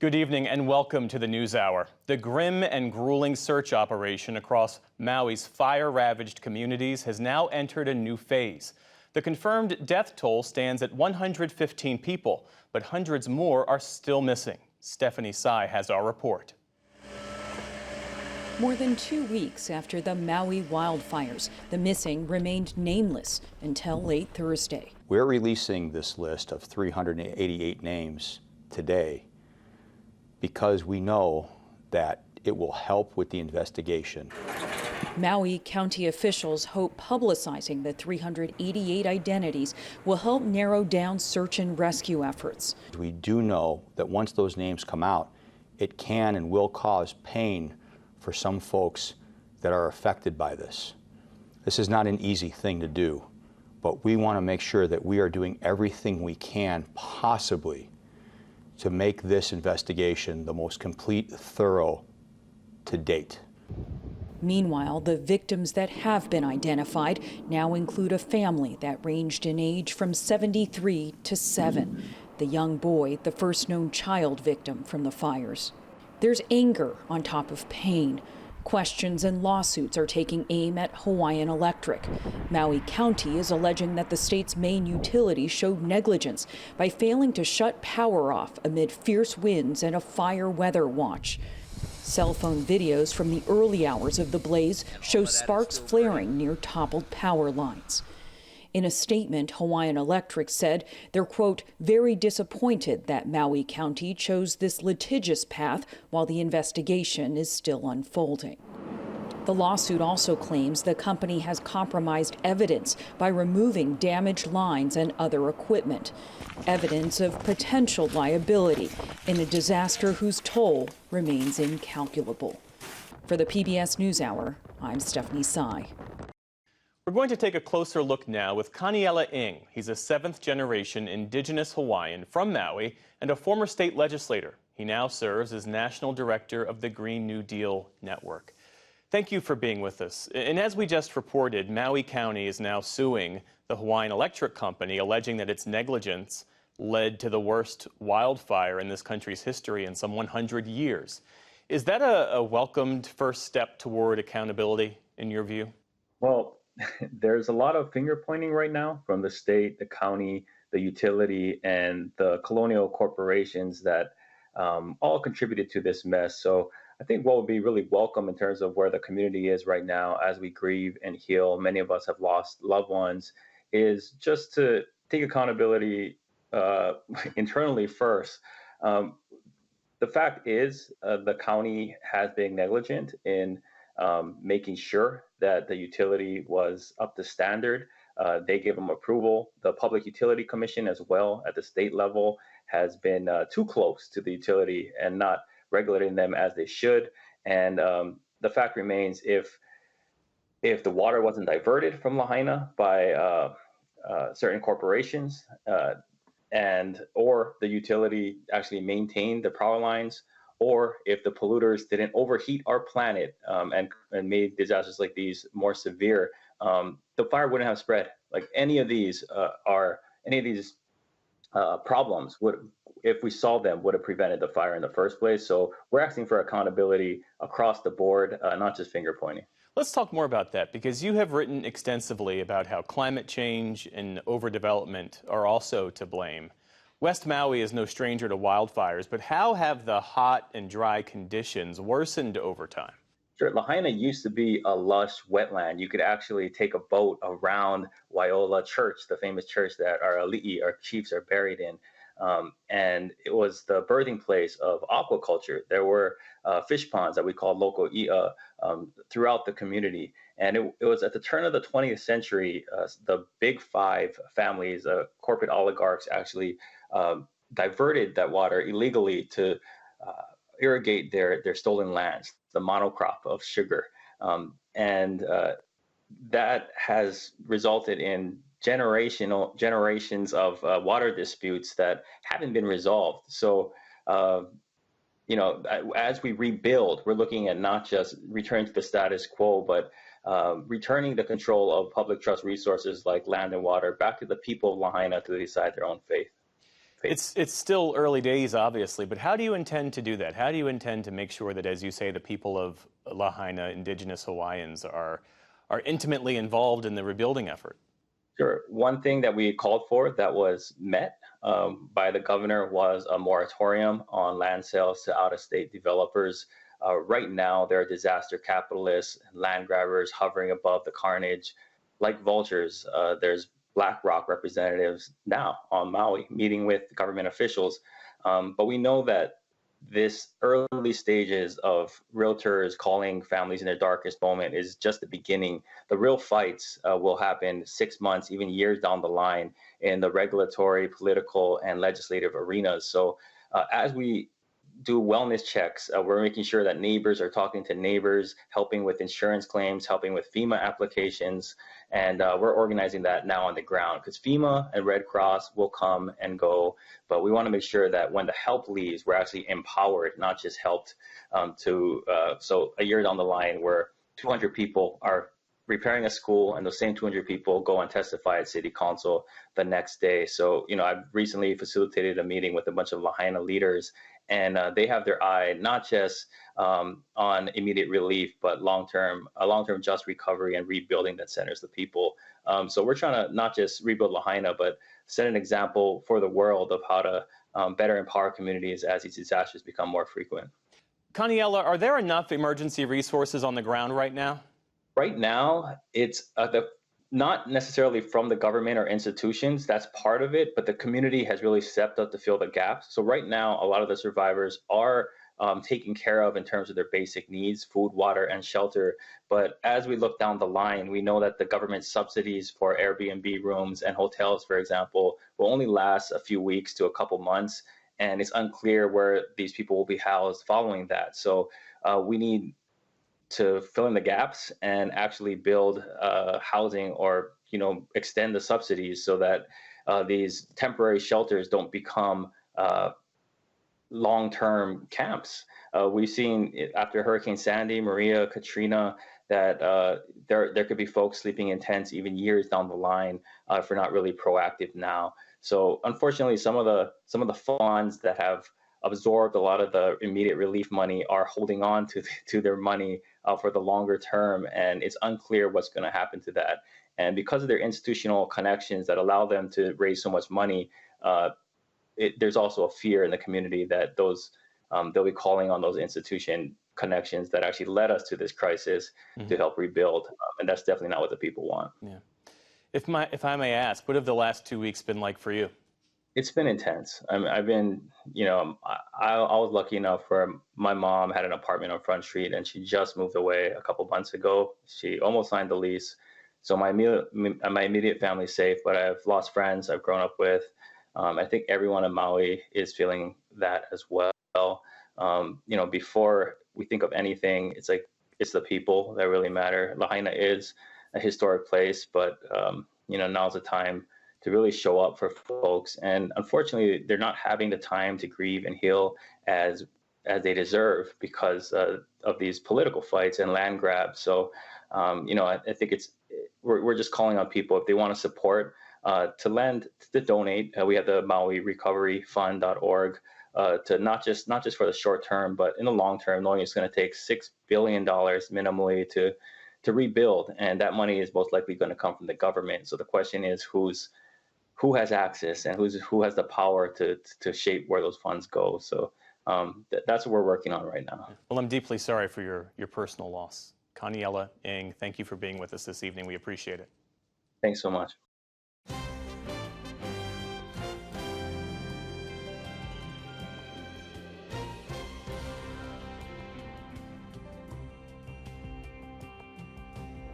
Good evening and welcome to the NewsHour. The grim and grueling search operation across Maui's fire-ravaged communities has now entered a new phase. The confirmed death toll stands at 115 people, but hundreds more are still missing. Stephanie Tsai has our report. More than 2 weeks after the Maui wildfires, the missing remained nameless until late Thursday. We're releasing this list of 388 names today because we know that it will help with the investigation. Maui County officials hope publicizing the 388 identities will help narrow down search and rescue efforts. We do know that once those names come out, it can and will cause pain for some folks that are affected by this. This is not an easy thing to do, but we want to make sure that we are doing everything we can possibly to make this investigation the most complete, thorough to date. Meanwhile, the victims that have been identified now include a family that ranged in age from 73 to 7. The young boy, the first known child victim from the fires. There's anger on top of pain. Questions and lawsuits are taking aim at Hawaiian Electric. Maui County is alleging that the state's main utility showed negligence by failing to shut power off amid fierce winds and a fire weather watch. Cell phone videos from the early hours of the blaze show sparks flaring near toppled power lines. In a statement, Hawaiian Electric said they're, quote, very disappointed that Maui County chose this litigious path while the investigation is still unfolding. The lawsuit also claims the company has compromised evidence by removing damaged lines and other equipment, evidence of potential liability in a disaster whose toll remains incalculable. For the PBS NewsHour, I'm Stephanie Tsai. We're going to take a closer look now with Kaniela Ing. He's a 7th-generation indigenous Hawaiian from Maui and a former state legislator. He now serves as National Director of the Green New Deal Network. Thank you for being with us. And as we just reported, Maui County is now suing the Hawaiian Electric Company, alleging that its negligence led to the worst wildfire in this country's history in some 100 years. Is that a welcomed first step toward accountability, in your view? Well, there's a lot of finger pointing right now from the state, the county, the utility, and the colonial corporations that all contributed to this mess. So I think what would be really welcome in terms of where the community is right now as we grieve and heal, many of us have lost loved ones, is just to take accountability internally first. The fact is the county has been negligent in making sure that the utility was up to standard. They gave them approval. The Public Utility Commission as well at the state level has been too close to the utility and not regulating them as they should. And the fact remains, if the water wasn't diverted from Lahaina by certain corporations or the utility actually maintained the power lines, or if the polluters didn't overheat our planet and made disasters like these more severe, the fire wouldn't have spread. Like any of these problems would, if we solved them, would have prevented the fire in the first place. So we're asking for accountability across the board, not just finger pointing. Let's talk more about that, because you have written extensively about how climate change and overdevelopment are also to blame. West Maui is no stranger to wildfires, but how have the hot and dry conditions worsened over time? Sure. Lahaina used to be a lush wetland. You could actually take a boat around Waiоla Church, the famous church that our ali'i, our chiefs, are buried in. And it was the birthing place of aquaculture. There were fish ponds that we call loko i'a throughout the community. And it was at the turn of the 20th century, the big five families, corporate oligarchs, actually diverted that water illegally to irrigate their stolen lands, the monocrop of sugar. And that has resulted in generations of water disputes that haven't been resolved. So, as we rebuild, we're looking at not just returning to the status quo, but returning the control of public trust resources like land and water back to the people of Lahaina to decide their own fate. It's still early days, obviously, but how do you intend to do that? How do you intend to make sure that, as you say, the people of Lahaina, Indigenous Hawaiians, are intimately involved in the rebuilding effort? Sure. One thing that we called for that was met by the governor was a moratorium on land sales to out-of-state developers. Right now, there are disaster capitalists and land grabbers hovering above the carnage like vultures. There's BlackRock representatives now on Maui meeting with government officials. But we know that this early stages of realtors calling families in their darkest moment is just the beginning. The real fights will happen 6 months, even years down the line in the regulatory, political, and legislative arenas. So as we do wellness checks, we're making sure that neighbors are talking to neighbors, helping with insurance claims, helping with FEMA applications, and we're organizing that now on the ground because FEMA and Red Cross will come and go, but we want to make sure that when the help leaves, we're actually empowered, not just helped so a year down the line where 200 people are repairing a school and those same 200 people go and testify at city council the next day. So, I've recently facilitated a meeting with a bunch of Lahaina leaders, and they have their eye not just on immediate relief, but a long-term just recovery and rebuilding that centers the people. So we're trying to not just rebuild Lahaina, but set an example for the world of how to better empower communities as these disasters become more frequent. Kaniela, are there enough emergency resources on the ground right now? Right now, it's not necessarily from the government or institutions. That's part of it, but the community has really stepped up to fill the gaps. So right now, a lot of the survivors are taken care of in terms of their basic needs, food, water, and shelter. But as we look down the line, we know that the government subsidies for Airbnb rooms and hotels, for example, will only last a few weeks to a couple months. And it's unclear where these people will be housed following that. So we need to fill in the gaps and actually build housing or extend the subsidies so that these temporary shelters don't become long-term camps. We've seen after Hurricane Sandy, Maria, Katrina, that there could be folks sleeping in tents even years down the line if we're not really proactive now. So unfortunately, some of the funds that have absorbed a lot of the immediate relief money are holding on to their money for the longer term, and it's unclear what's going to happen to that. And because of their institutional connections that allow them to raise so much money, there's also a fear in the community that they'll be calling on those institution connections that actually led us to this crisis to help rebuild, and that's definitely not what the people want. Yeah. If I may ask, what have the last 2 weeks been like for you? It's been intense. I've been, I was lucky enough where my mom had an apartment on Front Street and she just moved away a couple months ago. She almost signed the lease. So my immediate family's safe, but I've lost friends I've grown up with. I think everyone in Maui is feeling that as well. Before we think of anything, it's the people that really matter. Lahaina is a historic place, but, now's the time to really show up for folks. And unfortunately, they're not having the time to grieve and heal as they deserve because of these political fights and land grabs. So, I think we're just calling on people if they want to support to donate. We have the Maui Recovery Fund.org to not just for the short term, but in the long term, knowing it's going to take $6 billion minimally to rebuild, and that money is most likely going to come from the government. So the question is who has access and who has the power to shape where those funds go. So that's what we're working on right now. Well, I'm deeply sorry for your personal loss. Kaniela Ing, thank you for being with us this evening. We appreciate it. Thanks so much.